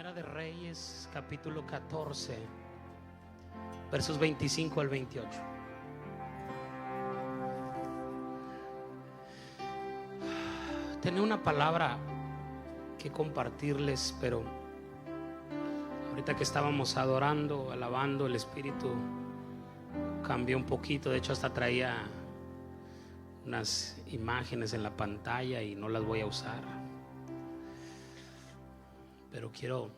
Primera de Reyes, capítulo 14, versos 25 al 28. Tenía una palabra que compartirles, pero ahorita que estábamos adorando, alabando, el Espíritu cambió un poquito. De hecho, hasta traía unas imágenes en la pantalla y no las voy a usar, pero quiero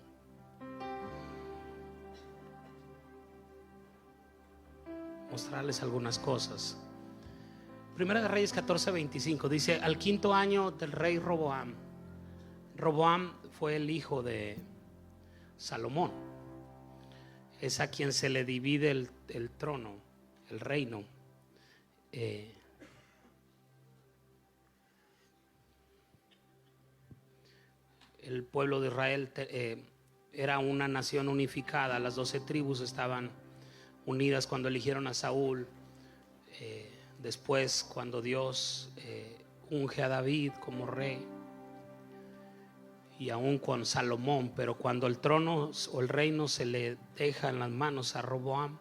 mostrarles algunas cosas. Primera de Reyes 14:25 dice: al quinto año del rey Roboam. Roboam fue el hijo de Salomón. Es a quien se le divide el trono, el reino. El pueblo de Israel era una nación unificada. Las 12 tribus estaban unidas cuando eligieron a Saúl. Después, cuando Dios unge a David como rey, y aún con Salomón, pero cuando el trono o el reino se le deja en las manos a Roboam,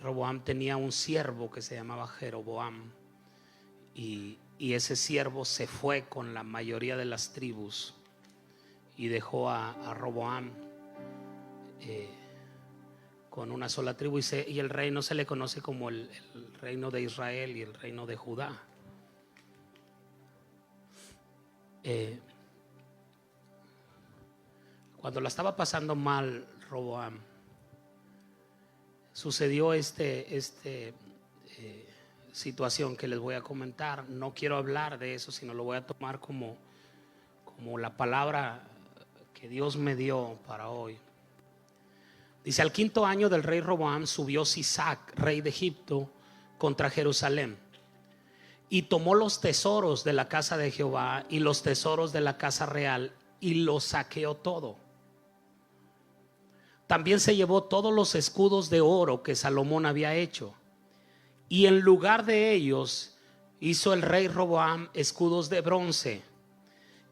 Roboam tenía un siervo que se llamaba Jeroboam, y ese siervo se fue con la mayoría de las tribus y dejó a Roboam con una sola tribu, y el reino se le conoce como el reino de Israel y el reino de Judá. Cuando la estaba pasando mal Roboam, sucedió situación que les voy a comentar. No quiero hablar de eso, sino lo voy a tomar como la palabra que Dios me dio para hoy. Dice: al quinto año del rey Roboam subió Sisac, rey de Egipto, contra Jerusalén, y tomó los tesoros de la casa de Jehová y los tesoros de la casa real, y los saqueó todo. También se llevó todos los escudos de oro que Salomón había hecho, y en lugar de ellos hizo el rey Roboam escudos de bronce,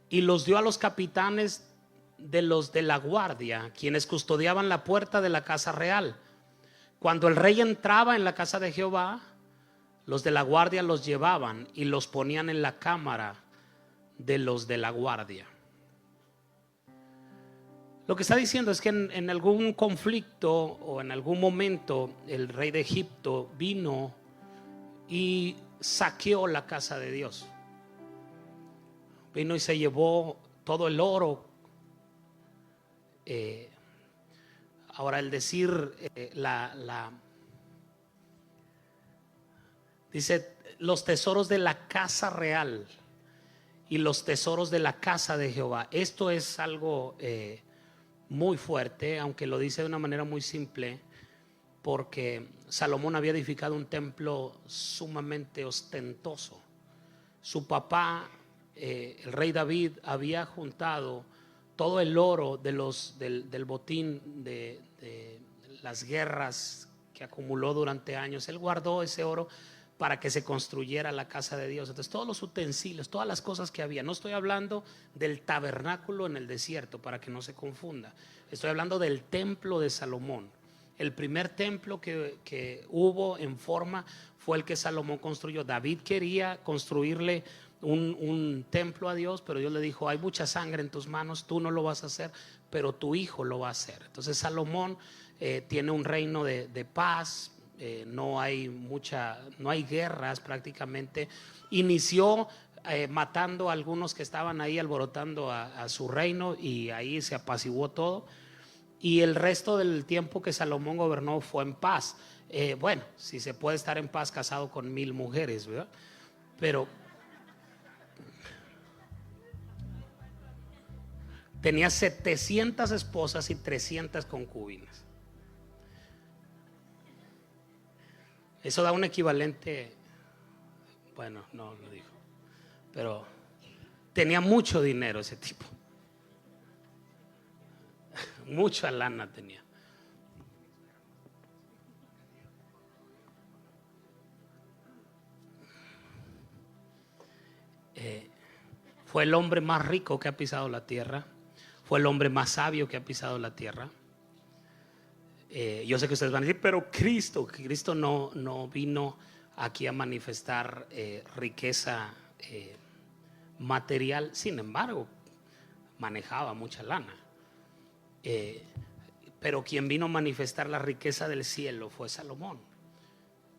y los dio a los capitanes de los de la guardia, quienes custodiaban la puerta de la casa real. Cuando el rey entraba en la casa de Jehová, los de la guardia los llevaban y los ponían en la cámara de los de la guardia. Lo que está diciendo es que en algún conflicto o en algún momento el rey de Egipto vino y saqueó la casa de Dios. Vino y se llevó todo el oro. Ahora, el decir dice los tesoros de la casa real y los tesoros de la casa de Jehová. Esto es algo muy fuerte, aunque lo dice de una manera muy simple, porque Salomón había edificado un templo sumamente ostentoso. Su papá, el rey David, había juntado todo el oro del botín de las guerras que acumuló durante años. Él guardó ese oro para que se construyera la casa de Dios. Entonces, todos los utensilios, todas las cosas que había. No estoy hablando del tabernáculo en el desierto, para que no se confunda. Estoy hablando del templo de Salomón. El primer templo que hubo en forma fue el que Salomón construyó. David quería construirle un templo a Dios, pero Dios le dijo: hay mucha sangre en tus manos, tú no lo vas a hacer, pero tu hijo lo va a hacer. Entonces Salomón tiene un reino de paz. No hay guerras prácticamente. Inició matando a algunos que estaban ahí alborotando a su reino, y ahí se apaciguó todo. Y el resto del tiempo que Salomón gobernó fue en paz. Bueno, si se puede estar en paz casado con 1000 mujeres, ¿verdad? Pero tenía 700 esposas y 300 concubinas. Eso da un equivalente, bueno, no lo dijo, pero tenía mucho dinero ese tipo. Mucha lana tenía. Fue el hombre más rico que ha pisado la tierra. fue el hombre más sabio que ha pisado la tierra. Yo sé que ustedes van a decir, pero Cristo no vino aquí a manifestar riqueza material. Sin embargo, manejaba mucha lana. Pero quien vino a manifestar la riqueza del cielo fue Salomón.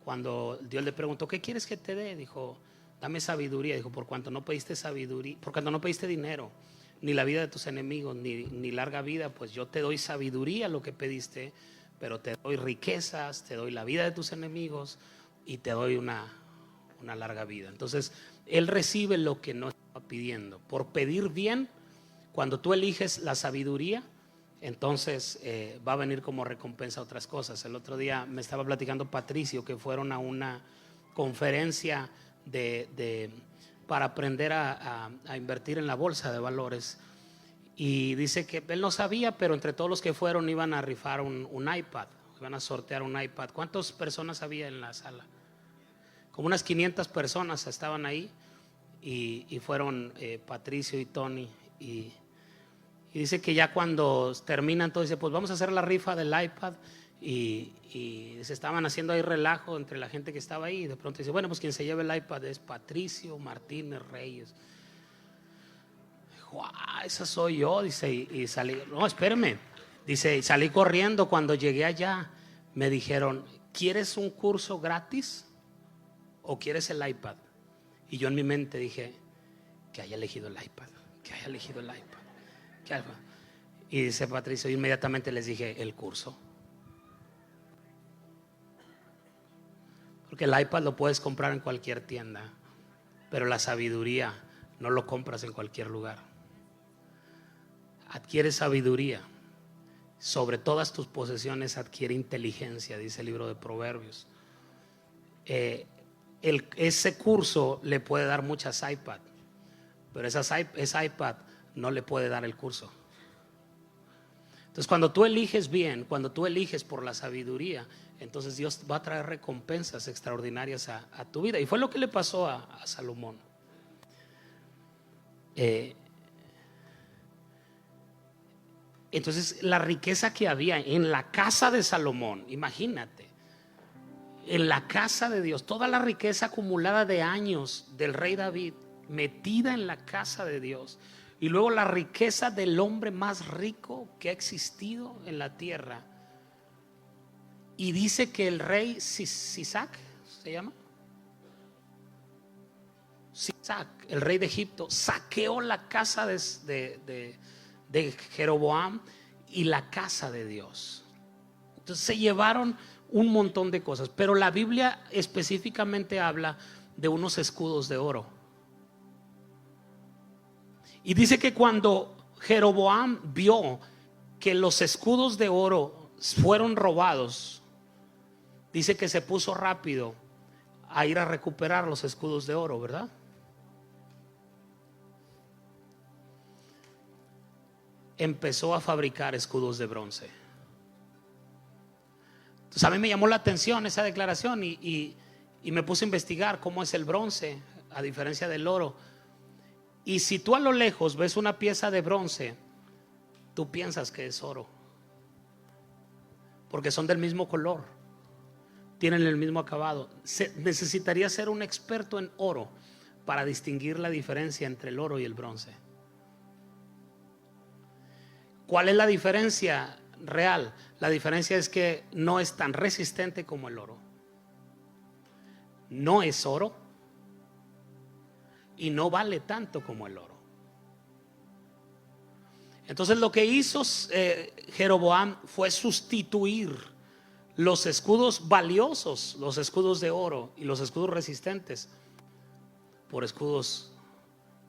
Cuando Dios le preguntó, ¿qué quieres que te dé? Dijo, dame sabiduría. Dijo, por cuanto no pediste sabiduría, por cuanto no pediste dinero, ni la vida de tus enemigos, ni larga vida, pues yo te doy sabiduría, lo que pediste, pero te doy riquezas, te doy la vida de tus enemigos y te doy una larga vida. Entonces él recibe lo que no estaba pidiendo. Por pedir bien, cuando tú eliges la sabiduría, entonces va a venir como recompensa otras cosas. El otro día me estaba platicando Patricio que fueron a una conferencia para aprender a invertir en la bolsa de valores. Y dice que él no sabía, pero entre todos los que fueron iban a rifar un iPad, iban a sortear un iPad. ¿Cuántas personas había en la sala? Como unas 500 personas estaban ahí y fueron Patricio y Tony. Y dice que ya cuando terminan todo, dice, pues vamos a hacer la rifa del iPad. Y se estaban haciendo ahí relajo entre la gente que estaba ahí. Y de pronto dice, bueno, pues quien se lleve el iPad es Patricio Martínez Reyes. Esa soy yo, dice, y salí, no, espérame, dice, salí corriendo. Cuando llegué allá me dijeron, ¿quieres un curso gratis o quieres el iPad? Y yo en mi mente dije, que haya elegido el iPad, que haya elegido el iPad. Y dice Patricio, inmediatamente les dije, el curso, porque el iPad lo puedes comprar en cualquier tienda, pero la sabiduría no lo compras en cualquier lugar. Adquiere sabiduría, sobre todas tus posesiones adquiere inteligencia, dice el libro de Proverbios. Ese curso le puede dar muchas iPad, pero ese iPad no le puede dar el curso. Entonces cuando tú eliges bien, cuando tú eliges por la sabiduría, entonces Dios va a traer recompensas extraordinarias a tu vida. Y fue lo que le pasó a Salomón. Entonces la riqueza que había en la casa de Salomón, imagínate, en la casa de Dios, toda la riqueza acumulada de años del rey David metida en la casa de Dios, y luego la riqueza del hombre más rico que ha existido en la tierra. Y dice que el rey Sisac, ¿se llama? Sisac, el rey de Egipto, saqueó la casa de Jeroboam y la casa de Dios. Entonces se llevaron un montón de cosas, pero la Biblia específicamente habla de unos escudos de oro. Y dice que cuando Jeroboam vio que los escudos de oro fueron robados, dice que se puso rápido a ir a recuperar los escudos de oro, ¿verdad? Empezó a fabricar escudos de bronce. Entonces a mí me llamó la atención esa declaración y me puse a investigar cómo es el bronce a diferencia del oro. Y si tú a lo lejos ves una pieza de bronce, tú piensas que es oro, porque son del mismo color, tienen el mismo acabado. Necesitaría ser un experto en oro para distinguir la diferencia entre el oro y el bronce. ¿Cuál es la diferencia real? La diferencia es que no es tan resistente como el oro. No es oro y no vale tanto como el oro. Entonces lo que hizo Jeroboam fue sustituir los escudos valiosos, los escudos de oro y los escudos resistentes, por escudos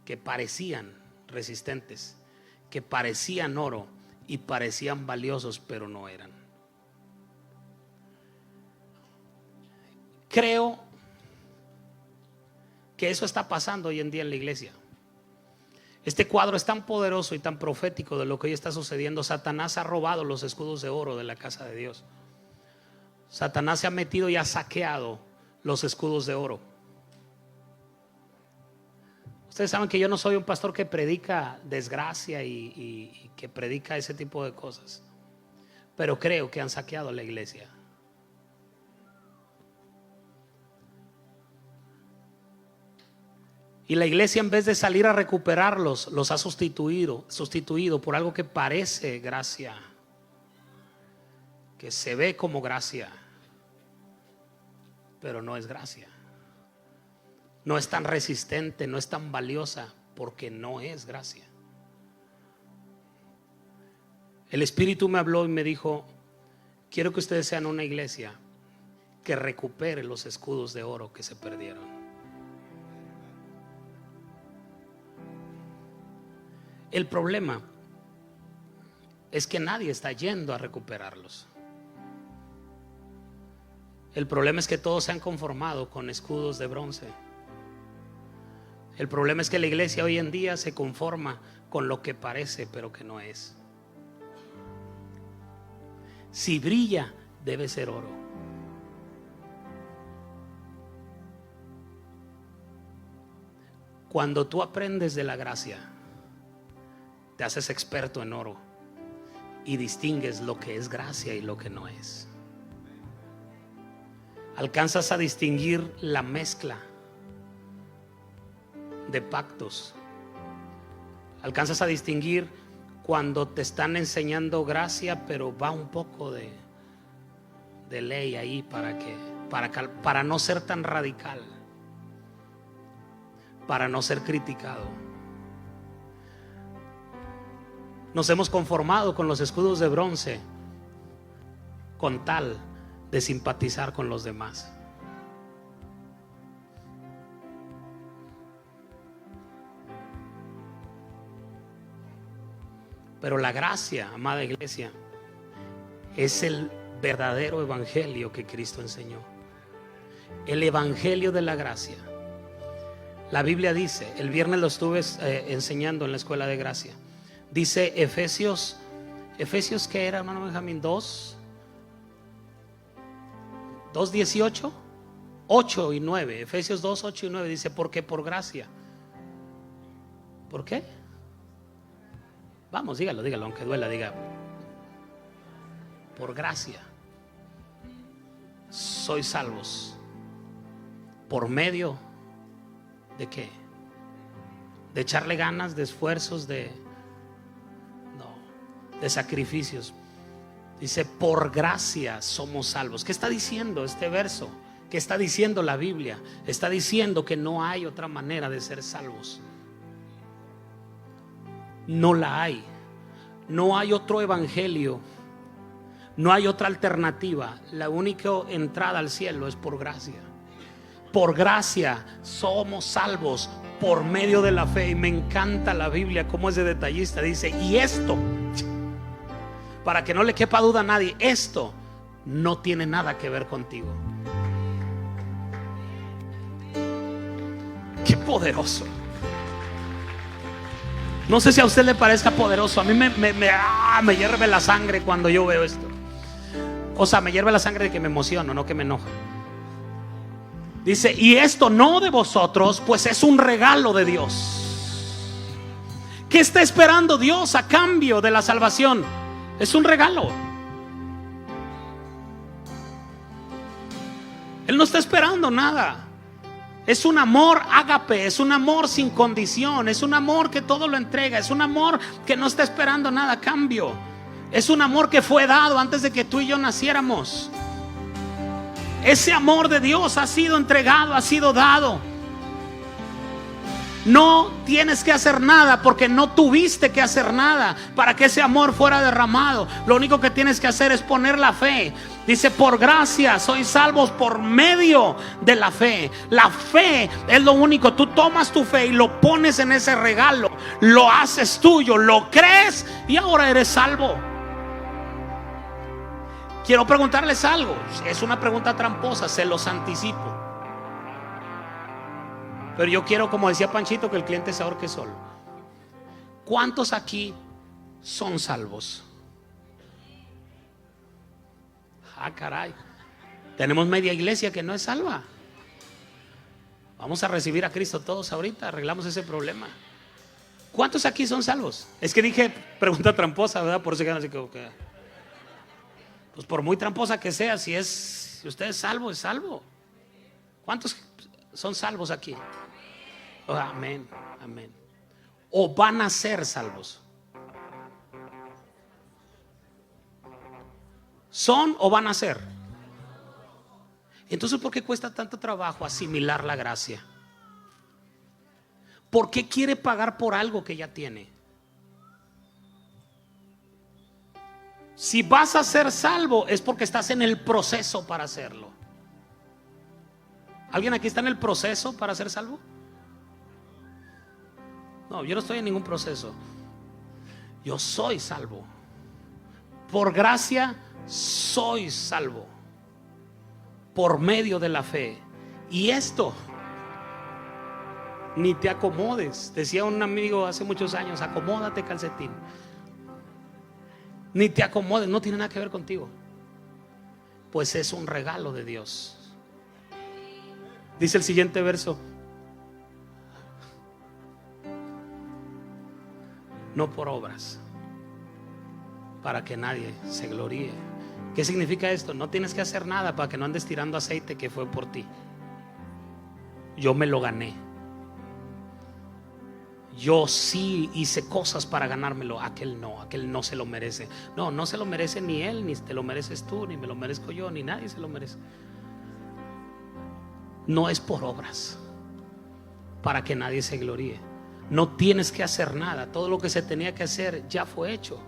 que parecían resistentes, que parecían oro y parecían valiosos, pero no eran. Creo que eso está pasando hoy en día en la iglesia. Este cuadro es tan poderoso y tan profético de lo que hoy está sucediendo. Satanás ha robado los escudos de oro de la casa de Dios. Satanás se ha metido y ha saqueado los escudos de oro. Ustedes saben que yo no soy un pastor que predica desgracia y que predica ese tipo de cosas, pero creo que han saqueado la iglesia. Y la iglesia, en vez de salir a recuperarlos, los ha sustituido por algo que parece gracia, que se ve como gracia, pero no es gracia. No es tan resistente, no es tan valiosa, porque no es gracia. El Espíritu me habló y me dijo: quiero que ustedes sean una iglesia que recupere los escudos de oro que se perdieron. El problema es que nadie está yendo a recuperarlos. El problema es que todos se han conformado con escudos de bronce. El problema es que la iglesia hoy en día se conforma con lo que parece, pero que no es. Si brilla, debe ser oro. Cuando tú aprendes de la gracia, te haces experto en oro y distingues lo que es gracia y lo que no es. Alcanzas a distinguir la mezcla de pactos. Alcanzas a distinguir cuando te están enseñando gracia, pero va un poco de ley ahí para no ser tan radical, para no ser criticado. Nos hemos conformado con los escudos de bronce con tal de simpatizar con los demás. Pero la gracia, amada iglesia, es el verdadero evangelio que Cristo enseñó. El evangelio de la gracia. La Biblia dice, el viernes lo estuve enseñando en la escuela de gracia. Dice Efesios, ¿qué era, hermano Benjamín? 2:18, 8 y 9. Efesios 2, 8 y 9 dice: porque por gracia. ¿Por qué? Vamos, dígalo, aunque duela, diga: por gracia sois salvos. ¿Por medio de qué? De echarle ganas, de esfuerzos, de sacrificios. Dice: por gracia somos salvos. ¿Qué está diciendo este verso? ¿Qué está diciendo la Biblia? Está diciendo que no hay otra manera de ser salvos. No la hay. No hay otro evangelio. No hay otra alternativa. La única entrada al cielo es por gracia. Por gracia somos salvos por medio de la fe. Y me encanta la Biblia cómo es de detallista. Dice: y esto, para que no le quepa duda a nadie, esto no tiene nada que ver contigo. Qué poderoso. No sé si a usted le parezca poderoso. A mí me hierve la sangre cuando yo veo esto. O sea, me hierve la sangre de que me emociono, no que me enoja. Dice: y esto no de vosotros, pues es un regalo de Dios. ¿Qué está esperando Dios a cambio de la salvación? Es un regalo. Él no está esperando nada. Es un amor ágape, es un amor sin condición, es un amor que todo lo entrega, es un amor que no está esperando nada a cambio. Es un amor que fue dado antes de que tú y yo naciéramos. Ese amor de Dios ha sido entregado, ha sido dado. No tienes que hacer nada, porque no tuviste que hacer nada para que ese amor fuera derramado. Lo único que tienes que hacer es poner la fe. Dice: por gracia sois salvos por medio de la fe. La fe es lo único. Tú tomas tu fe y lo pones en ese regalo, lo haces tuyo, lo crees y ahora eres salvo. Quiero preguntarles algo. Es una pregunta tramposa, se los anticipo. Pero yo quiero, como decía Panchito, que el cliente se ahorque solo. ¿Cuántos aquí son salvos? Ah, caray. Tenemos media iglesia que no es salva. Vamos a recibir a Cristo todos ahorita, arreglamos ese problema. ¿Cuántos aquí son salvos? Es que dije pregunta tramposa, ¿verdad? Por eso que así como que, pues por muy tramposa que sea, si usted es salvo, es salvo. ¿Cuántos son salvos aquí? Oh, amén, amén. O van a ser salvos. ¿Son o van a ser? Entonces, ¿por qué cuesta tanto trabajo asimilar la gracia? ¿Por qué quiere pagar por algo que ya tiene? Si vas a ser salvo es porque estás en el proceso para hacerlo. ¿Alguien aquí está en el proceso para ser salvo? No, yo no estoy en ningún proceso. Yo soy salvo. Por gracia soy salvo. Por medio de la fe. Y esto, ni te acomodes. Decía un amigo hace muchos años: acomódate, calcetín. Ni te acomodes, no tiene nada que ver contigo. Pues es un regalo de Dios. Dice el siguiente verso: no por obras, para que nadie se gloríe. ¿Qué significa esto? No tienes que hacer nada para que no andes tirando aceite que fue por ti. Yo me lo gané. Yo sí hice cosas para ganármelo. Aquel no se lo merece. No, no se lo merece ni él, ni te lo mereces tú, ni me lo merezco yo, ni nadie se lo merece. No es por obras, para que nadie se gloríe. No tienes que hacer nada. Todo lo que se tenía que hacer ya fue hecho.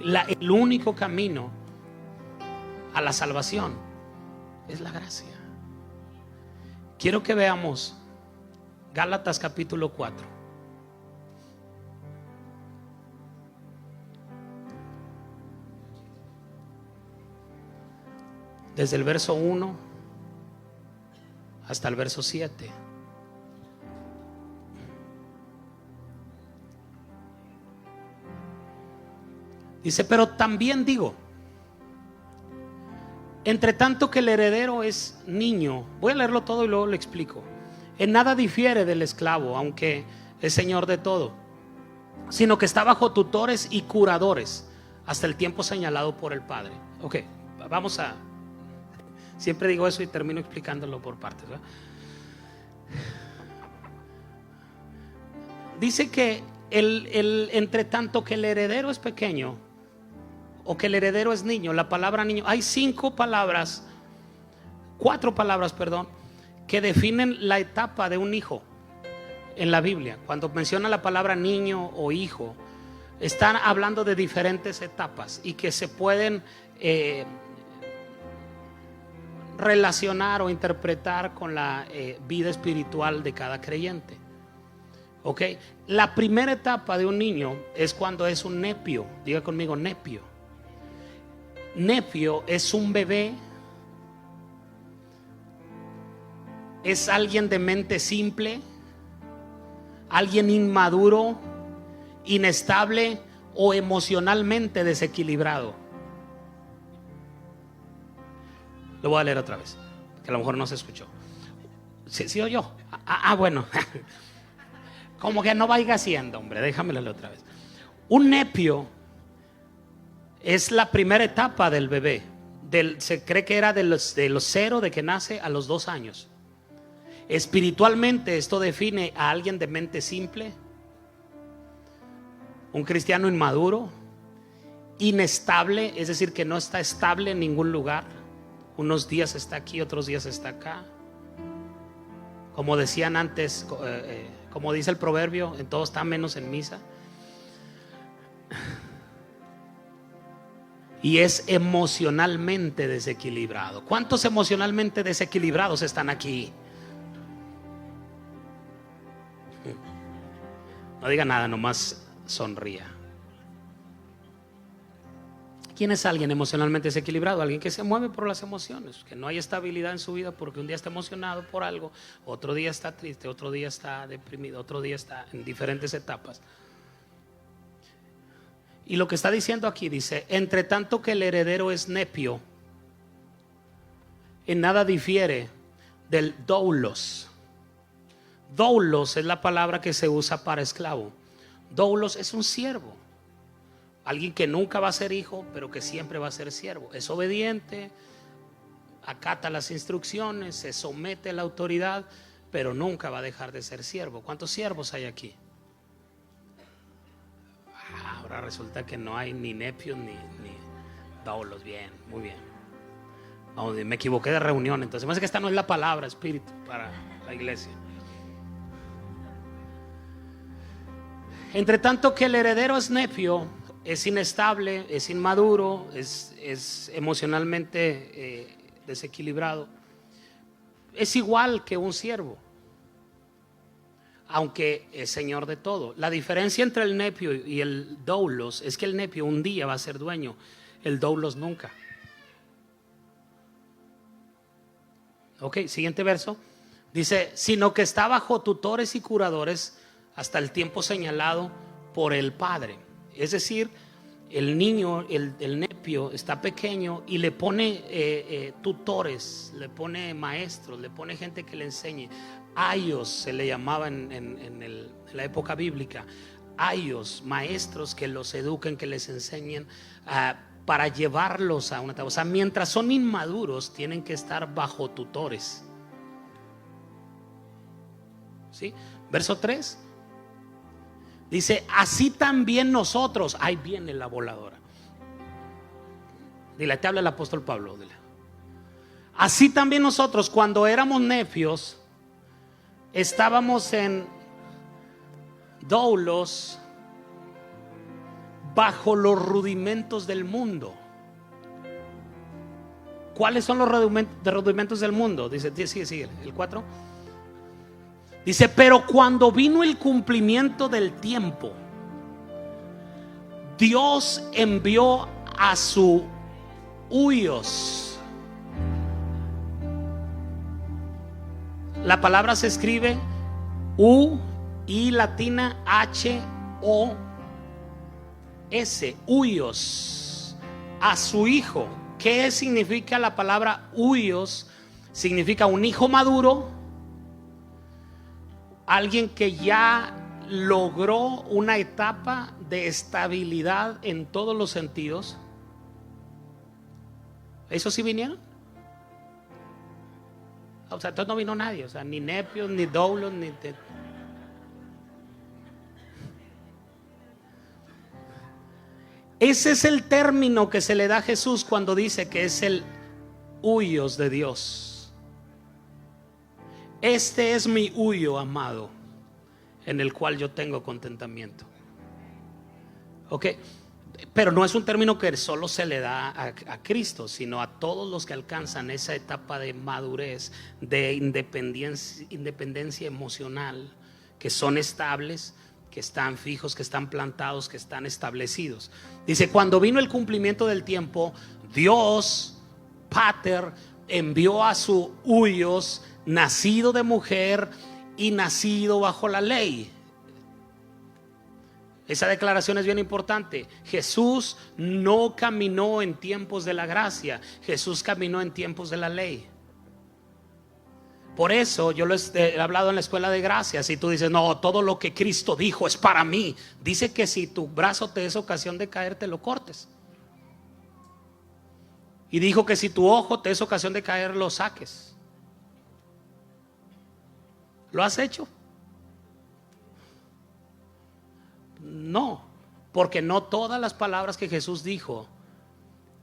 El único camino a la salvación es la gracia. Quiero que veamos Gálatas capítulo 4. Desde el verso 1 hasta el verso 7. Dice: pero también digo, entre tanto que el heredero es niño. Voy a leerlo todo y luego lo explico. En nada difiere del esclavo, aunque es señor de todo, sino que está bajo tutores y curadores hasta el tiempo señalado por el Padre. Ok, vamos a... Siempre digo eso y termino explicándolo por partes, ¿verdad? Dice que entre tanto que el heredero es pequeño, o que el heredero es niño. La palabra niño, hay 4 palabras, que definen la etapa de un hijo en la Biblia. Cuando menciona la palabra niño o hijo, están hablando de diferentes etapas y que se pueden relacionar o interpretar con la vida espiritual de cada creyente. Ok, la primera etapa de un niño es cuando es un nepio. Diga conmigo, nepio. Nepio es un bebé, es alguien de mente simple, alguien inmaduro, inestable o emocionalmente desequilibrado. Lo voy a leer otra vez, que a lo mejor no se escuchó. ¿Sí o yo? Bueno. Como que no vaya haciendo, hombre, déjamelo leer otra vez. Un nepio es la primera etapa del bebé. Se cree que era de los 0, de que nace, a los 2 años. Espiritualmente esto define a alguien de mente simple, un cristiano inmaduro, inestable, es decir, que no está estable en ningún lugar. Unos días está aquí, otros días está acá. Como decían antes, como dice el proverbio, en todo está menos en misa. Y es emocionalmente desequilibrado. ¿Cuántos emocionalmente desequilibrados están aquí? No diga nada, nomás sonría. ¿Quién es alguien emocionalmente desequilibrado? Alguien que se mueve por las emociones, que no hay estabilidad en su vida porque un día está emocionado por algo, otro día está triste, otro día está deprimido, otro día está en diferentes etapas. Y lo que está diciendo aquí dice: entre tanto que el heredero es nepio, en nada difiere del doulos. Doulos es la palabra que se usa para esclavo. Doulos es un siervo, alguien que nunca va a ser hijo, pero que siempre va a ser siervo. Es obediente, acata las instrucciones, se somete a la autoridad, pero nunca va a dejar de ser siervo. ¿Cuántos siervos hay aquí? Ahora resulta que no hay ni nepios ni doulos. Bien, muy bien. Vamos, me equivoqué de reunión. Entonces me parece que esta no es la palabra espíritu para la iglesia. Entre tanto que el heredero es nepio, es inestable, es inmaduro, es emocionalmente desequilibrado, es igual que un siervo, aunque es señor de todo. La diferencia entre el nepio y el doulos es que el nepio un día va a ser dueño, el doulos nunca. Ok, siguiente verso. Dice: sino que está bajo tutores y curadores hasta el tiempo señalado por el padre. Es decir, el niño, el nepio está pequeño y le pone tutores, le pone maestros, le pone gente que le enseñe. Ayos se le llamaba en la época bíblica. Ayos, maestros que los eduquen, que les enseñen para llevarlos a una etapa. O sea, mientras son inmaduros tienen que estar bajo tutores. ¿Sí? Verso 3 dice: así también nosotros. Ahí viene la voladora. Dile, te habla el apóstol Pablo. Dile. Así también nosotros, cuando éramos nepios, estábamos en doulos, bajo los rudimentos del mundo. ¿Cuáles son los rudimentos del mundo? Dice, sigue, el 4. Dice: pero cuando vino el cumplimiento del tiempo, Dios envió a su huios. La palabra se escribe U I latina H O S, huios, a su hijo. ¿Qué significa la palabra huios? Significa un hijo maduro, alguien que ya logró una etapa de estabilidad en todos los sentidos. ¿Eso sí vinieron? O sea, entonces no vino nadie, o sea, ni nepios, ni doulos, ni Ese es el término que se le da a Jesús cuando dice que es el huios de Dios. Este es mi huyo amado, en el cual yo tengo contentamiento. Ok, pero no es un término que solo se le da a Cristo, sino a todos los que alcanzan esa etapa de madurez, de independencia emocional, que son estables, que están fijos, que están plantados, que están establecidos. Dice: cuando vino el cumplimiento del tiempo, Dios Pater envió a su huios, nacido de mujer y nacido bajo la ley. Esa declaración es bien importante. Jesús no caminó en tiempos de la gracia, Jesús caminó en tiempos de la ley. Por eso yo lo he hablado en la escuela de gracia. Si tú dices, no, todo lo que Cristo dijo es para mí, dice que si tu brazo te es ocasión de caer, te lo cortes. Y dijo que si tu ojo te es ocasión de caer, lo saques. ¿Lo has hecho? No, porque no todas las palabras que Jesús dijo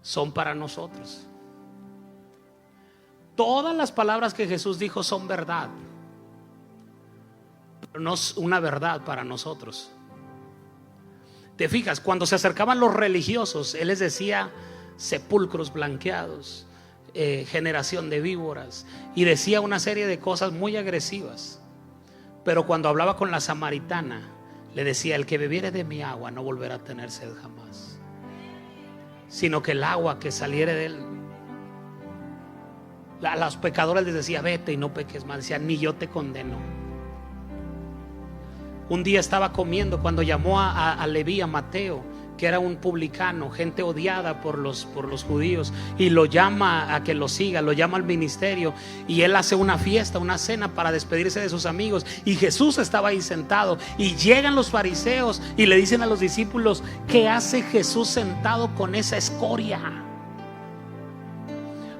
son para nosotros. Todas las palabras que Jesús dijo son verdad, pero no es una verdad para nosotros. Te fijas, cuando se acercaban los religiosos, Él les decía sepulcros blanqueados, generación de víboras, y decía una serie de cosas muy agresivas. Pero cuando hablaba con la samaritana, le decía: el que bebiere de mi agua no volverá a tener sed jamás, sino que el agua que saliere de él. A los pecadores les decía: vete y no peques más. Decía: ni yo te condeno. Un día estaba comiendo cuando llamó a Leví, a Mateo, que era un publicano, gente odiada por los judíos, y lo llama a que lo siga, lo llama al ministerio, y él hace una fiesta, una cena para despedirse de sus amigos, y Jesús estaba ahí sentado, y llegan los fariseos y le dicen a los discípulos: ¿qué hace Jesús sentado con esa escoria?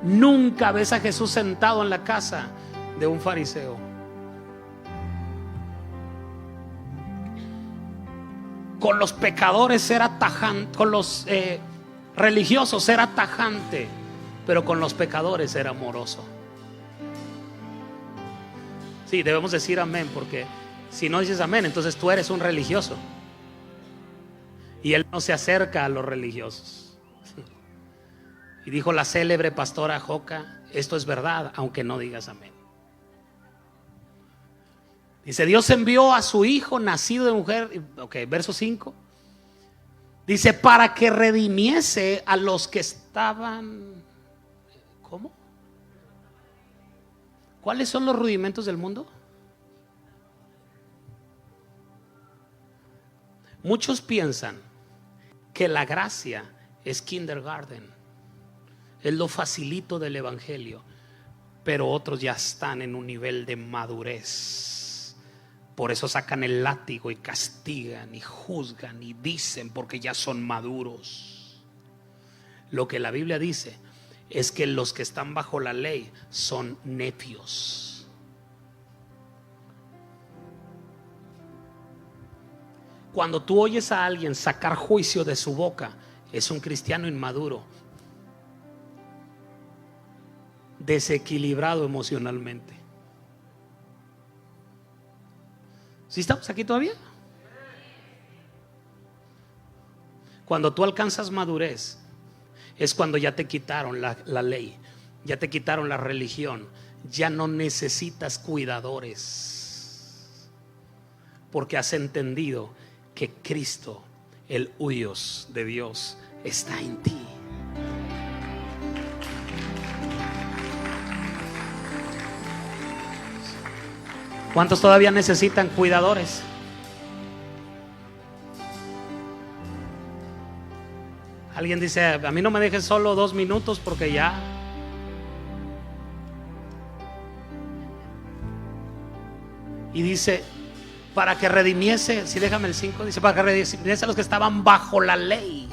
Nunca ves a Jesús sentado en la casa de un fariseo. Con los pecadores era tajante, con los religiosos era tajante, pero con los pecadores era amoroso. Sí, debemos decir amén, porque si no dices amén, entonces tú eres un religioso, y él no se acerca a los religiosos. Y dijo la célebre pastora Joca: esto es verdad, aunque no digas amén. Dice: Dios envió a su hijo nacido de mujer. Ok, verso 5. Dice: para que redimiese a los que estaban. ¿Cómo? ¿Cuáles son los rudimentos del mundo? Muchos piensan que la gracia es kindergarten, es lo facilito del evangelio, pero otros ya están en un nivel de madurez. Por eso sacan el látigo y castigan y juzgan y dicen, porque ya son maduros. Lo que la Biblia dice es que los que están bajo la ley son necios. Cuando tú oyes a alguien sacar juicio de su boca, es un cristiano inmaduro, desequilibrado emocionalmente. ¿Sí estamos aquí todavía? Cuando tú alcanzas madurez, es cuando ya te quitaron la ley, ya te quitaron la religión, ya no necesitas cuidadores, porque has entendido que Cristo, el huios de Dios, está en ti. ¿Cuántos todavía necesitan cuidadores? Alguien dice: a mí no me dejes solo 2 minutos porque ya. Y dice: para que redimiese, si déjame el 5, dice: para que redimiese a los que estaban bajo la ley,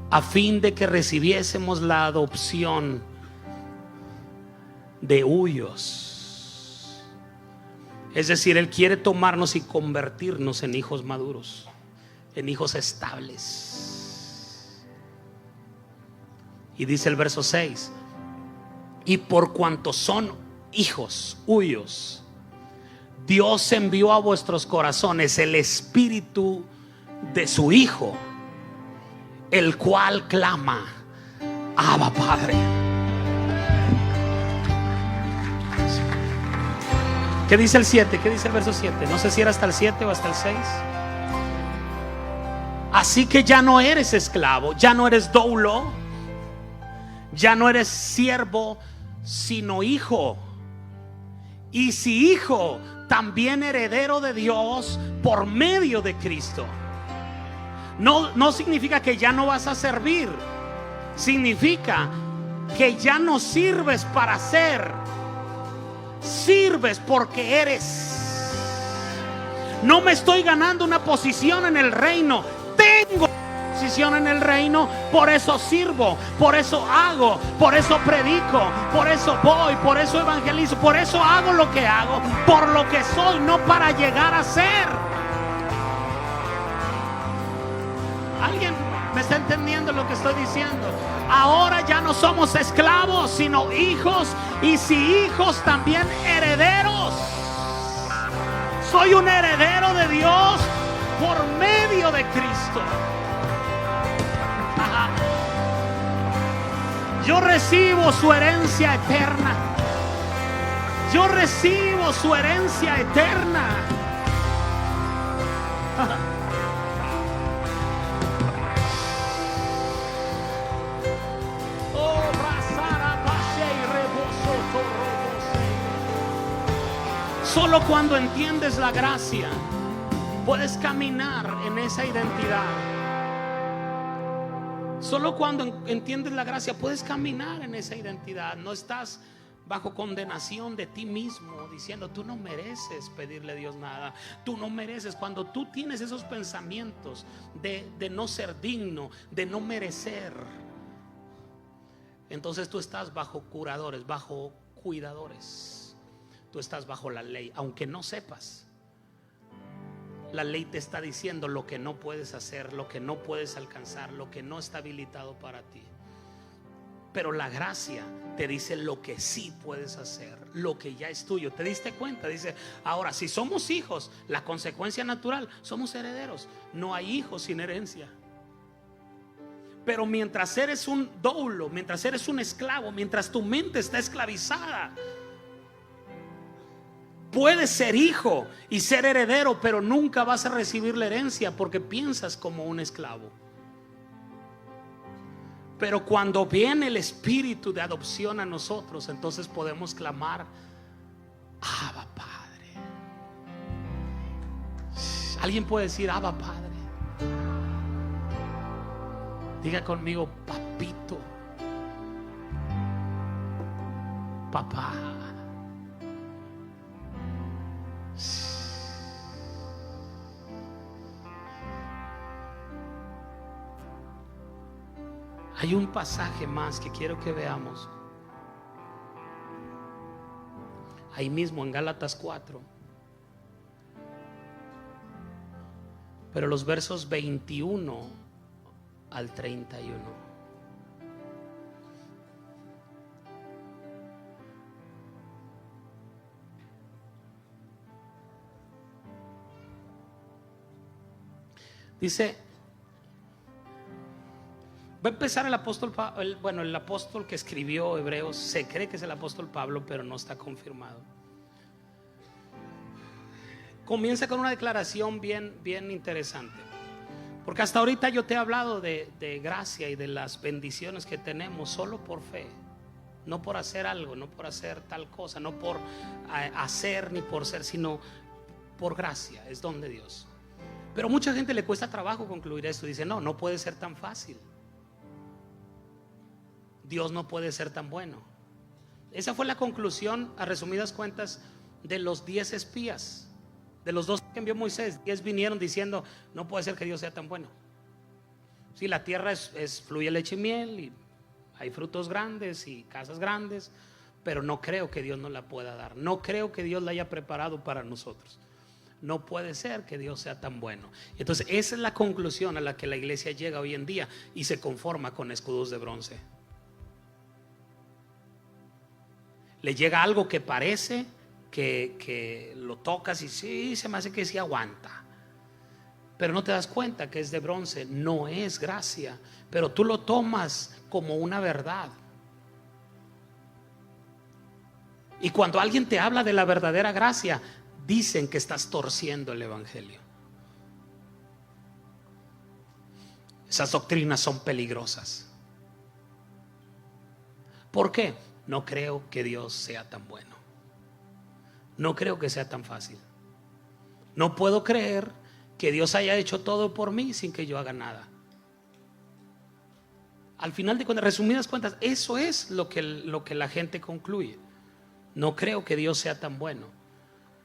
a fin de que recibiésemos la adopción de huyos. Es decir, Él quiere tomarnos y convertirnos en hijos maduros, en hijos estables. Y dice el verso 6: y por cuanto son hijos huyos, Dios envió a vuestros corazones el espíritu de su Hijo, el cual clama: Abba, Padre. ¿Qué dice el 7? ¿Qué dice el verso 7? No sé si era hasta el 7 o hasta el 6. Así que ya no eres esclavo, ya no eres doulo, ya no eres siervo, sino hijo. Y si hijo, también heredero de Dios por medio de Cristo. No significa que ya no vas a servir, significa que ya no sirves para ser, sirves porque eres. No me estoy ganando una posición en el reino, tengo posición en el reino, por eso sirvo, por eso hago, por eso predico, por eso voy, por eso evangelizo, por eso hago lo que hago, por lo que soy, no para llegar a ser. ¿Alguien me está entendiendo lo que estoy diciendo? Ahora ya no somos esclavos, sino hijos, y si hijos, también herederos. Soy un heredero de Dios por medio de Cristo. Yo recibo su herencia eterna. Yo recibo su herencia eterna. Solo cuando entiendes la gracia Puedes caminar en esa identidad. Solo cuando entiendes la gracia puedes caminar en esa identidad. No estás bajo condenación de ti mismo, diciendo tú no mereces pedirle a Dios nada, tú no mereces. Cuando tú tienes esos pensamientos de no ser digno, de no merecer, entonces tú estás bajo curadores, bajo cuidadores. Tú estás bajo la ley, aunque no sepas. La ley te está diciendo lo que no puedes hacer, lo que no puedes alcanzar, lo que no está habilitado para ti. Pero la gracia te dice lo que sí puedes hacer, lo que ya es tuyo. ¿Te diste cuenta? Dice, ahora si somos hijos, la consecuencia natural, somos herederos. No hay hijos sin herencia. Pero mientras eres un doulo, mientras eres un esclavo, mientras tu mente está esclavizada, puedes ser hijo y ser heredero, pero nunca vas a recibir la herencia porque piensas como un esclavo. Pero cuando viene el espíritu de adopción a nosotros, entonces podemos clamar, Abba Padre. ¿Alguien puede decir Abba Padre? Diga conmigo, papito, papá. Hay un pasaje más que quiero que veamos. Ahí mismo en Gálatas 4. Pero los versos 21 al 31. Dice, va a empezar el apóstol Pablo, el apóstol que escribió Hebreos, se cree que es el apóstol Pablo, pero no está confirmado. Comienza con una declaración bien interesante, porque hasta ahorita yo te he hablado de gracia y de las bendiciones que tenemos solo por fe, no por hacer algo, no por hacer tal cosa, no por hacer ni por ser, sino por gracia, es don de Dios. Pero a mucha gente le cuesta trabajo concluir esto. Dice, no puede ser tan fácil. Dios no puede ser tan bueno. Esa fue la conclusión, a resumidas cuentas, de los 10 espías. De los 2 que envió Moisés, 10 vinieron diciendo, no puede ser que Dios sea tan bueno. Si la tierra fluye leche y miel, y hay frutos grandes y casas grandes, pero no creo que Dios nos la pueda dar. No creo que Dios la haya preparado para nosotros. No puede ser que Dios sea tan bueno. Entonces esa es la conclusión a la que la iglesia llega hoy en día y se conforma con escudos de bronce. Le llega algo que parece que lo tocas y sí, se me hace que sí aguanta, pero no te das cuenta que es de bronce. No es gracia, pero tú lo tomas como una verdad. Y cuando alguien te habla de la verdadera gracia, dicen que estás torciendo el evangelio. Esas doctrinas son peligrosas. ¿Por qué? No creo que Dios sea tan bueno. No creo que sea tan fácil. No puedo creer que Dios haya hecho todo por mí sin que yo haga nada. Al final de cuentas, resumidas cuentas, eso es lo que la gente concluye. No creo que Dios sea tan bueno.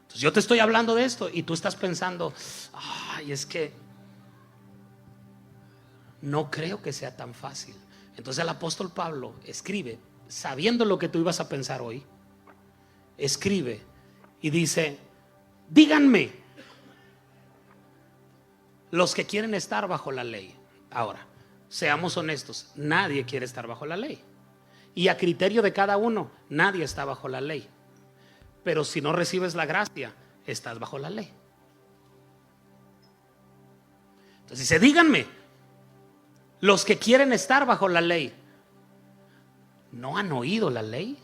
Entonces yo te estoy hablando de esto y tú estás pensando, ay, es que no creo que sea tan fácil. Entonces el apóstol Pablo escribe, sabiendo lo que tú ibas a pensar hoy, escribe y dice, díganme los que quieren estar bajo la ley. Ahora, seamos honestos, nadie quiere estar bajo la ley. Y a criterio de cada uno, nadie está bajo la ley. Pero si no recibes la gracia, estás bajo la ley. Entonces dice, díganme los que quieren estar bajo la ley, ¿no han oído la ley?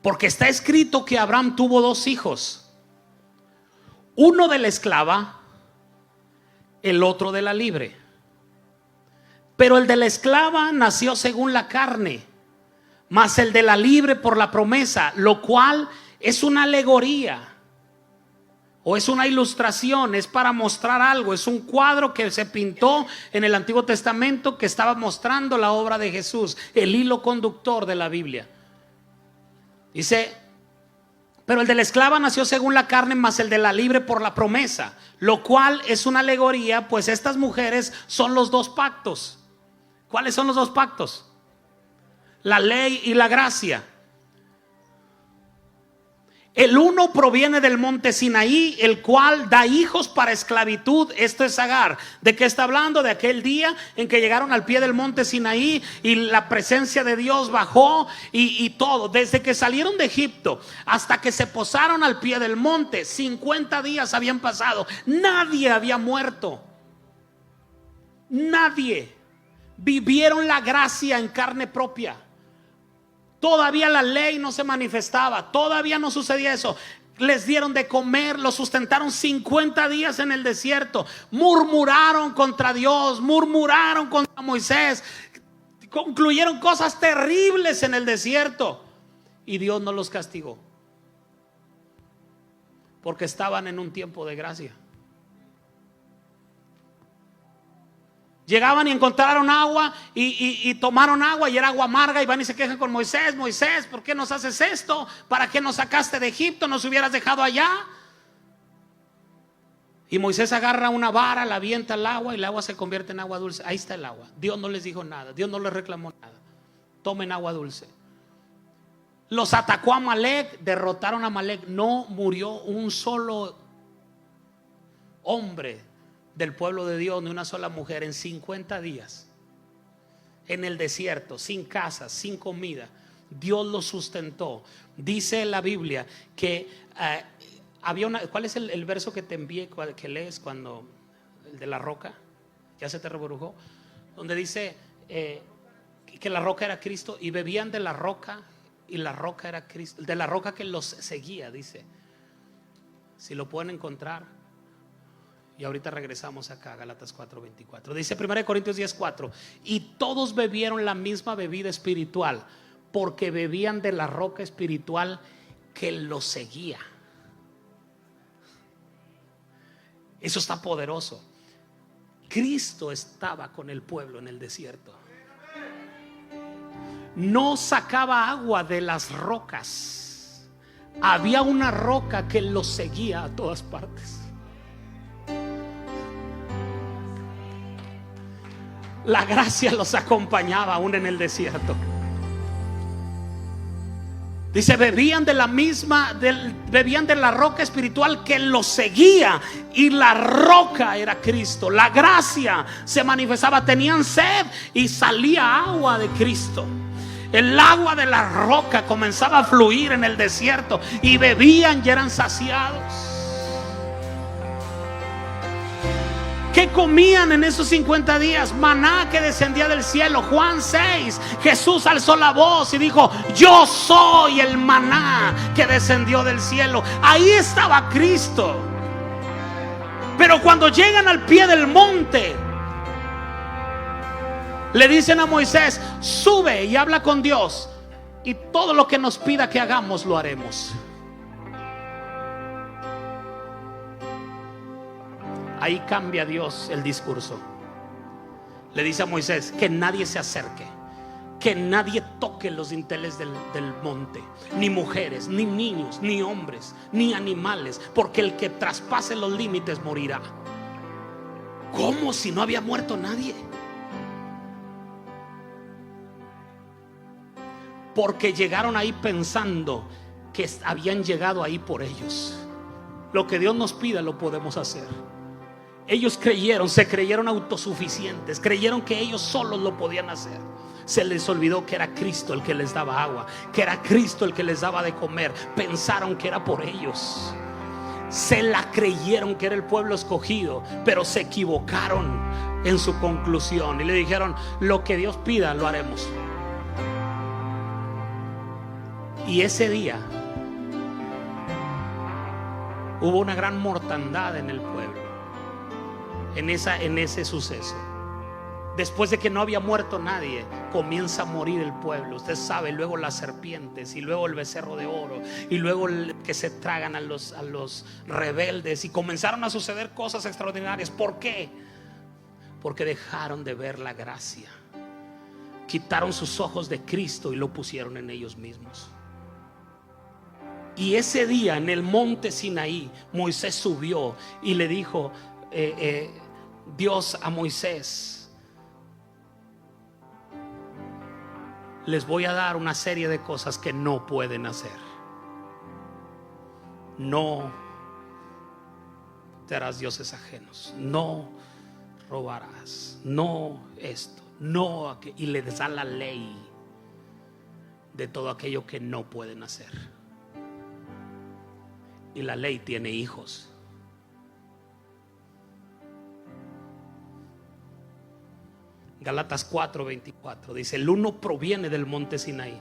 Porque está escrito que Abraham tuvo 2 hijos, uno de la esclava, el otro de la libre. Pero el de la esclava nació según la carne, mas el de la libre por la promesa, lo cual es una alegoría. o es una ilustración, es para mostrar algo, es un cuadro que se pintó en el Antiguo Testamento que estaba mostrando la obra de Jesús, el hilo conductor de la Biblia. Dice: pero el de la esclava nació según la carne, mas el de la libre por la promesa, lo cual es una alegoría, pues estas mujeres son los dos pactos. ¿Cuáles son los dos pactos? La ley y la gracia. El uno proviene del monte Sinaí, el cual da hijos para esclavitud. Esto es Agar. ¿De qué está hablando? De aquel día en que llegaron al pie del monte Sinaí y la presencia de Dios bajó y todo. Desde que salieron de Egipto hasta que se posaron al pie del monte, 50 días habían pasado. Nadie había muerto. Nadie. Vivieron la gracia en carne propia. Todavía la ley no se manifestaba, todavía no sucedía eso. Les dieron de comer, los sustentaron 50 días en el desierto. Murmuraron contra Dios, murmuraron contra Moisés, concluyeron cosas terribles en el desierto. Y Dios no los castigó, porque estaban en un tiempo de gracia. Llegaban y encontraron agua y tomaron agua y era agua amarga, y van y se quejan con Moisés: Moisés, ¿por qué nos haces esto? ¿Para qué nos sacaste de Egipto? ¿Nos hubieras dejado allá? Y Moisés agarra una vara, la avienta al agua y el agua se convierte en agua dulce. Ahí está el agua. Dios no les dijo nada, Dios no les reclamó nada. Tomen agua dulce. Los atacó a Amalek, derrotaron a Amalek. No murió un solo hombre del pueblo de Dios, ni una sola mujer, en 50 días en el desierto, sin casa, sin comida. Dios los sustentó. Dice la Biblia que había una. ¿Cuál es el verso que te envié, que lees cuando el de la roca? Ya se te reburujó. Donde dice que la roca era Cristo, y bebían de la roca, y la roca era Cristo, de la roca que los seguía, dice. Si lo pueden encontrar. Y ahorita regresamos acá a Gálatas 4:24. Dice 1 Corintios 10:4: y todos bebieron la misma bebida espiritual, porque bebían de la roca espiritual que los seguía. Eso está poderoso. Cristo estaba con el pueblo en el desierto. No sacaba agua de las rocas. Había una roca que los seguía a todas partes. La gracia los acompañaba aún en el desierto. Dice: bebían de la misma, bebían de la roca espiritual que los seguía, y la roca era Cristo. La gracia se manifestaba. Tenían sed y salía agua de Cristo. El agua de la roca comenzaba a fluir en el desierto, y bebían y eran saciados. ¿Qué comían en esos 50 días? Maná que descendía del cielo. Juan 6, Jesús alzó la voz y dijo: yo soy el maná que descendió del cielo. Ahí estaba Cristo. Pero cuando llegan al pie del monte, le dicen a Moisés: sube y habla con Dios, y todo lo que nos pida que hagamos lo haremos. Ahí cambia Dios el discurso. Le dice a Moisés que nadie se acerque, que nadie toque los dinteles del monte, ni mujeres, ni niños, ni hombres, ni animales, porque el que traspase los límites morirá. ¿Cómo si no había muerto nadie? Porque llegaron ahí pensando que habían llegado ahí por ellos. Lo que Dios nos pida lo podemos hacer. Ellos creyeron, se creyeron autosuficientes, creyeron que ellos solos lo podían hacer. Se les olvidó que era Cristo el que les daba agua, que era Cristo el que les daba de comer. Pensaron que era por ellos. Se la creyeron que era el pueblo escogido, pero se equivocaron en su conclusión y le dijeron: lo que Dios pida lo haremos. Y ese día hubo una gran mortandad en el pueblo, en ese suceso. Después de que no había muerto nadie, comienza a morir el pueblo. Usted sabe, luego las serpientes, y luego el becerro de oro, y luego que se tragan a los rebeldes, y comenzaron a suceder cosas extraordinarias. ¿Por qué? Porque dejaron de ver la gracia. Quitaron sus ojos de Cristo y lo pusieron en ellos mismos. Y ese día en el monte Sinaí, Moisés subió y le dijo Dios a Moisés: les voy a dar una serie de cosas que no pueden hacer. No te harás dioses ajenos, no robarás, no esto, no aquello. Y les da la ley de todo aquello que no pueden hacer. Y la ley tiene hijos. Gálatas 4:24 dice: el uno proviene del monte Sinaí,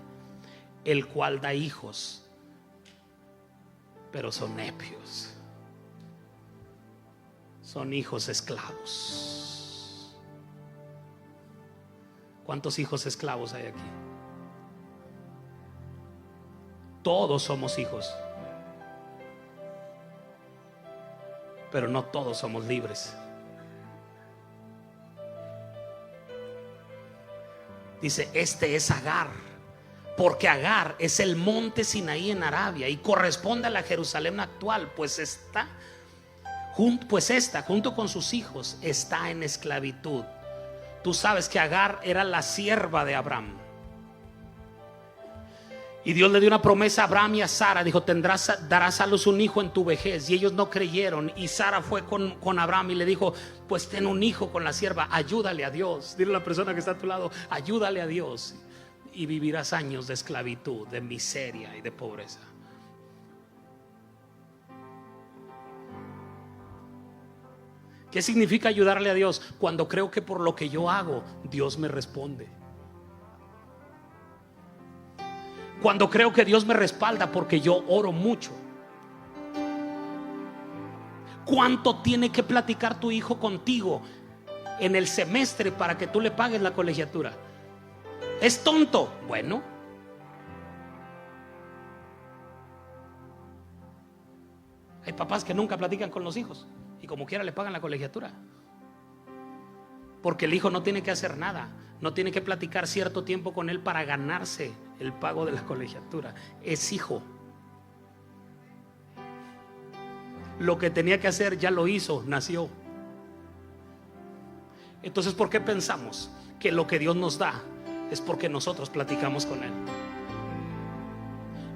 el cual da hijos, pero son nepios, son hijos esclavos. ¿Cuántos hijos esclavos hay aquí? Todos somos hijos, pero no todos somos libres. Dice: este es Agar, porque Agar es el monte Sinaí en Arabia y corresponde a la Jerusalén actual, pues esta junto con sus hijos está en esclavitud. Tú sabes que Agar era la sierva de Abraham, y Dios le dio una promesa a Abraham y a Sara. Dijo: darás a luz un hijo en tu vejez. Y ellos no creyeron. Y Sara fue con Abraham y le dijo: pues ten un hijo con la sierva. Ayúdale a Dios. Dile a la persona que está a tu lado: ayúdale a Dios, y vivirás años de esclavitud, de miseria y de pobreza. ¿Qué significa ayudarle a Dios? Cuando creo que por lo que yo hago, Dios me responde. Cuando creo que Dios me respalda porque yo oro mucho. ¿Cuánto tiene que platicar tu hijo contigo en el semestre para que tú le pagues la colegiatura? ¿Es tonto? Bueno, hay papás que nunca platican con los hijos y como quiera le pagan la colegiatura, porque el hijo no tiene que hacer nada. No tiene que platicar cierto tiempo con él para ganarse el pago de la colegiatura. Es hijo. Lo que tenía que hacer ya lo hizo, nació. Entonces, ¿por qué pensamos que lo que Dios nos da es porque nosotros platicamos con Él?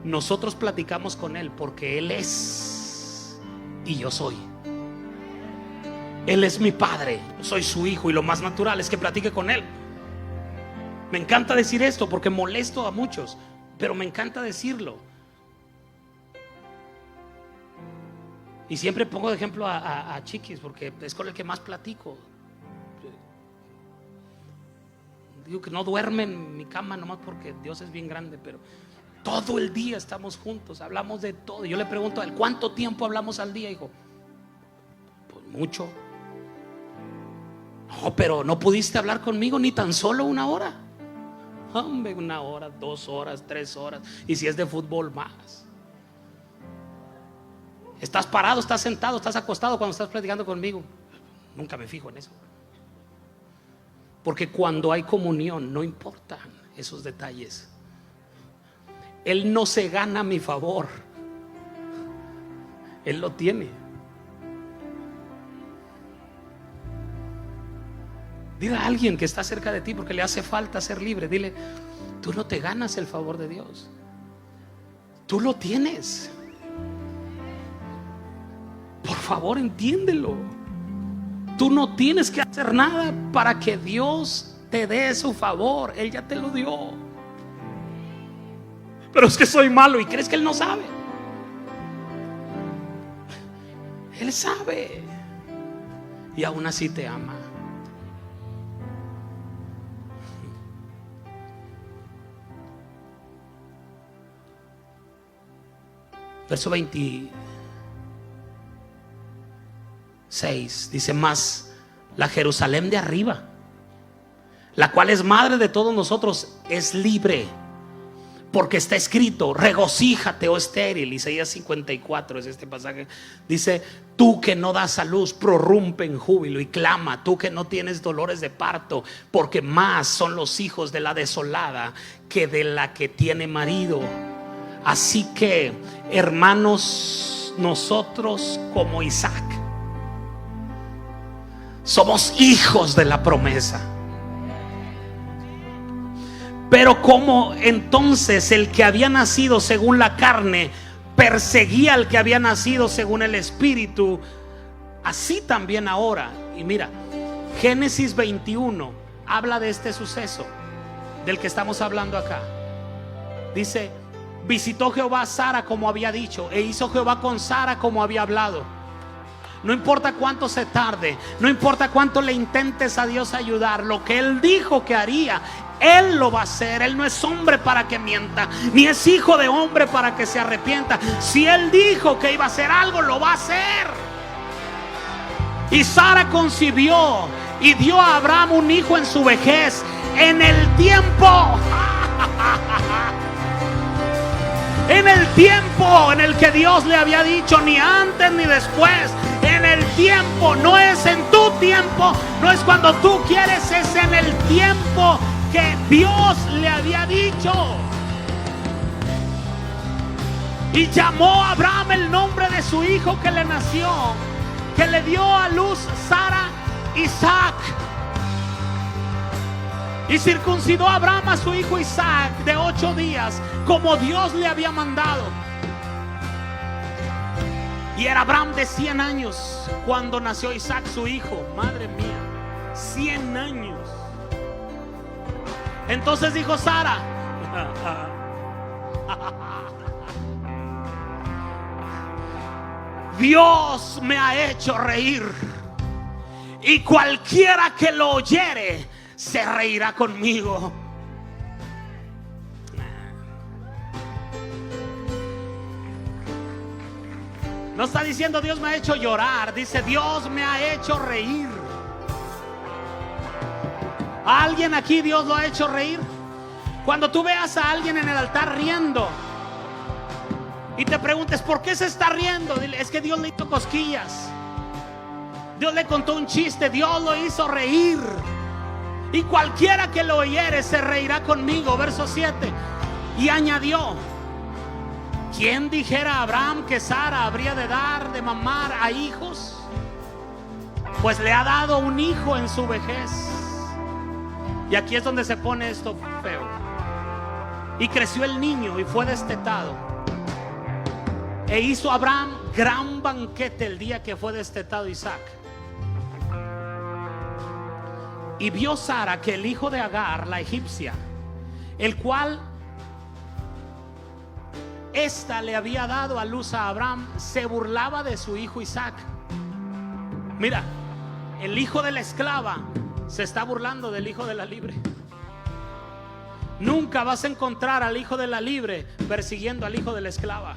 Nosotros platicamos con Él porque Él es y yo soy. Él es mi padre, yo soy su hijo, y lo más natural es que platique con Él. Me encanta decir esto porque molesto a muchos, pero me encanta decirlo. Y siempre pongo de ejemplo a Chiquis, porque es con el que más platico. Digo que no duerme en mi cama nomás porque Dios es bien grande, pero todo el día estamos juntos, hablamos de todo. Yo le pregunto a él: ¿cuánto tiempo hablamos al día, hijo? Pues mucho. No, pero no pudiste hablar conmigo ni tan solo una hora. Hombre, 1 hora, 2 horas, 3 horas, y si es de fútbol, más. ¿Estás parado, estás sentado, estás acostado cuando estás platicando conmigo? Nunca me fijo en eso, porque cuando hay comunión no importan esos detalles. Él no se gana mi favor, Él lo tiene. Dile a alguien que está cerca de ti, porque le hace falta ser libre, dile: tú no te ganas el favor de Dios, tú lo tienes. Por favor, entiéndelo. Tú no tienes que hacer nada para que Dios te dé su favor, Él ya te lo dio. Pero es que soy malo y crees que Él no sabe. Él sabe, y aún así te ama. Verso 26 dice: más la Jerusalén de arriba, la cual es madre de todos nosotros, es libre. Porque está escrito: regocíjate, oh estéril. Isaías 54 es este pasaje. Dice: tú que no das a luz, prorrumpe en júbilo y clama. Tú que no tienes dolores de parto, porque más son los hijos de la desolada que de la que tiene marido. Así que, hermanos, nosotros como Isaac somos hijos de la promesa. Pero como entonces el que había nacido según la carne perseguía al que había nacido según el Espíritu, así también ahora. Y mira, Génesis 21 habla de este suceso del que estamos hablando acá. Dice: visitó Jehová a Sara como había dicho, e hizo Jehová con Sara como había hablado. No importa cuánto se tarde, no importa cuánto le intentes a Dios ayudar, lo que Él dijo que haría, Él lo va a hacer. Él no es hombre para que mienta, ni es hijo de hombre para que se arrepienta. Si Él dijo que iba a hacer algo, lo va a hacer. Y Sara concibió y dio a Abraham un hijo en su vejez, en el tiempo en el tiempo en el que Dios le había dicho, ni antes ni después. En el tiempo, no es en tu tiempo, no es cuando tú quieres, es en el tiempo que Dios le había dicho. Y llamó a Abraham el nombre de su hijo que le nació, que le dio a luz Sara, Isaac. Y circuncidó a Abraham a su hijo Isaac de 8 días, como Dios le había mandado. Y era Abraham de 100 años cuando nació Isaac su hijo. Madre mía, 100 años. Entonces dijo Sara: Dios me ha hecho reír, y cualquiera que lo oyere se reirá conmigo. No está diciendo Dios me ha hecho llorar, dice Dios me ha hecho reír. ¿A alguien aquí Dios lo ha hecho reír? Cuando tú veas a alguien en el altar riendo y te preguntes ¿por qué se está riendo? Dile: es que Dios le hizo cosquillas, Dios le contó un chiste, Dios lo hizo reír. Y cualquiera que lo oyere se reirá conmigo. Verso 7. Y añadió: ¿quién dijera a Abraham que Sara habría de dar de mamar a hijos? Pues le ha dado un hijo en su vejez. Y aquí es donde se pone esto feo. Y creció el niño y fue destetado. E hizo Abraham gran banquete el día que fue destetado Isaac. Y vio Sara que el hijo de Agar, la egipcia, el cual ésta le había dado a luz a Abraham, se burlaba de su hijo Isaac. Mira, el hijo de la esclava se está burlando del hijo de la libre. Nunca vas a encontrar al hijo de la libre persiguiendo al hijo de la esclava.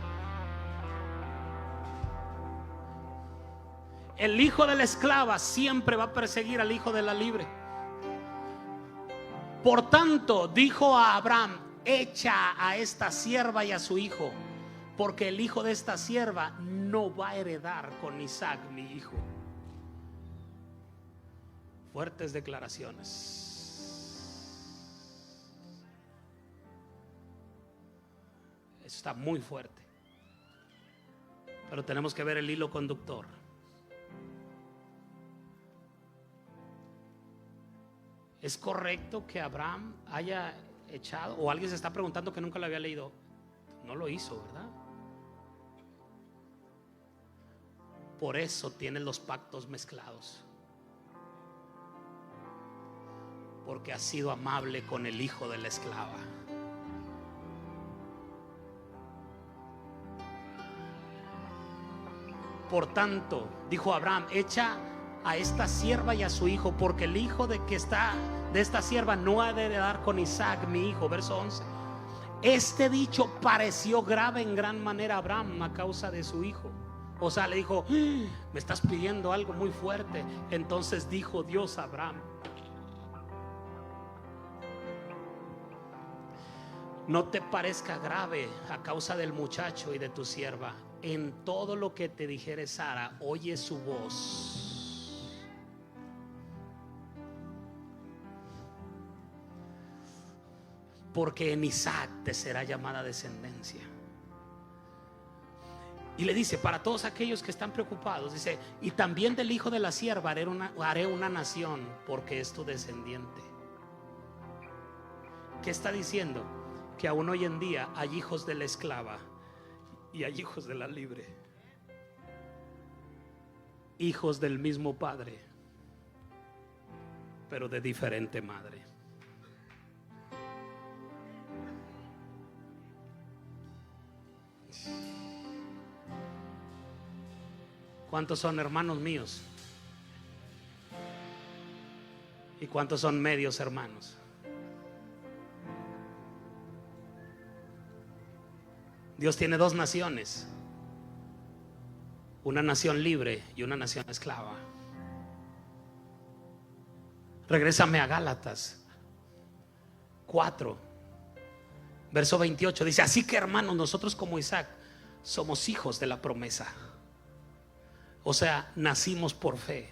El hijo de la esclava siempre va a perseguir al hijo de la libre. Por tanto, dijo a Abraham: echa a esta sierva y a su hijo, porque el hijo de esta sierva no va a heredar con Isaac mi hijo. Fuertes declaraciones. Eso está muy fuerte. Pero tenemos que ver el hilo conductor. ¿Es correcto que Abraham haya echado? O alguien se está preguntando que nunca lo había leído. No lo hizo, ¿verdad? Por eso tienen los pactos mezclados. Porque ha sido amable con el hijo de la esclava. Por tanto, dijo Abraham: echa a esta sierva y a su hijo, porque el hijo de esta sierva no ha de heredar con Isaac mi hijo. Verso 11. Este dicho pareció grave en gran manera a Abraham a causa de su hijo. O sea, le dijo: me estás pidiendo algo muy fuerte. Entonces dijo Dios a Abraham: no te parezca grave a causa del muchacho y de tu sierva. En todo lo que te dijere Sara, oye su voz. Porque en Isaac te será llamada descendencia. Y le dice, para todos aquellos que están preocupados, dice, y también del hijo de la sierva haré una nación, porque es tu descendiente. ¿Qué está diciendo? Que aún hoy en día hay hijos de la esclava y hay hijos de la libre, hijos del mismo padre, pero de diferente madre. ¿Cuántos son hermanos míos? ¿Y cuántos son medios hermanos? Dios tiene dos naciones, una nación libre y una nación esclava. Regrésame a Gálatas 4, verso 28. Dice, así que hermanos, nosotros como Isaac somos hijos de la promesa. O sea, nacimos por fe.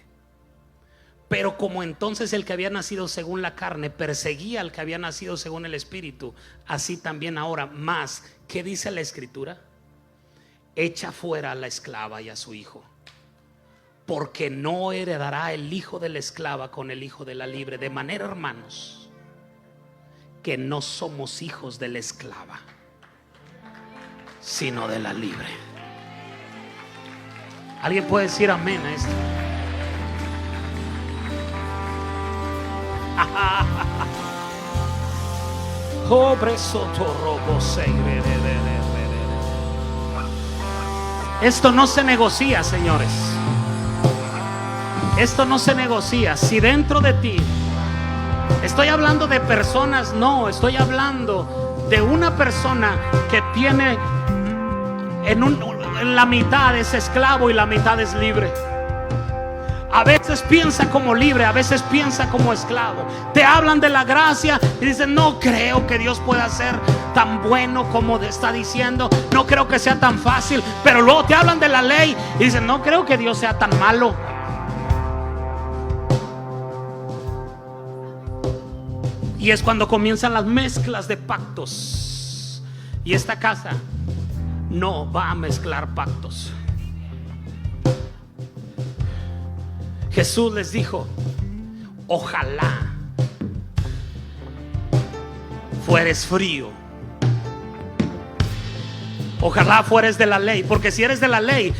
Pero como entonces el que había nacido según la carne perseguía al que había nacido según el Espíritu, así también ahora más. ¿Qué dice la Escritura? Echa fuera a la esclava y a su hijo, porque no heredará el hijo de la esclava con el hijo de la libre. De manera, hermanos, que no somos hijos de la esclava, sino de la libre. ¿Alguien puede decir amén a esto? Esto no se negocia, señores. Esto no se negocia. Si dentro de ti, estoy hablando de personas, no, estoy hablando de una persona que tiene en la mitad es esclavo y la mitad es libre. A veces piensa como libre, a veces piensa como esclavo. Te hablan de la gracia y dicen, no creo que Dios pueda ser tan bueno como está diciendo, no creo que sea tan fácil. Pero luego te hablan de la ley y dicen, no creo que Dios sea tan malo. Y es cuando comienzan las mezclas de pactos. Y esta casa no va a mezclar pactos. Jesús les dijo, ojalá fueres frío, ojalá fueres de la ley, porque si eres de la ley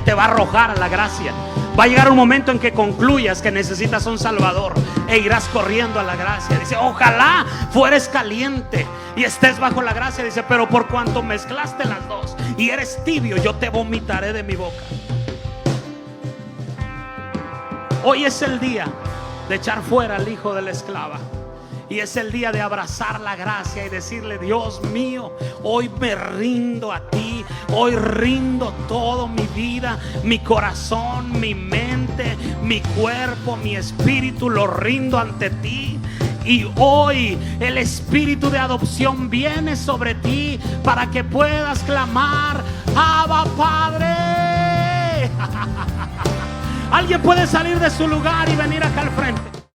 te va a arrojar a la gracia. Va a llegar un momento en que concluyas que necesitas un Salvador e irás corriendo a la gracia. Dice, ojalá fueres caliente y estés bajo la gracia. Dice, pero por cuanto mezclaste las dos y eres tibio, yo te vomitaré de mi boca. Hoy es el día de echar fuera al hijo de la esclava. Y es el día de abrazar la gracia y decirle, Dios mío, hoy me rindo a ti. Hoy rindo todo, mi vida, mi corazón, mi mente, mi cuerpo, mi espíritu, lo rindo ante ti. Y hoy el espíritu de adopción viene sobre ti para que puedas clamar, Abba, Padre. Alguien puede salir de su lugar y venir acá al frente.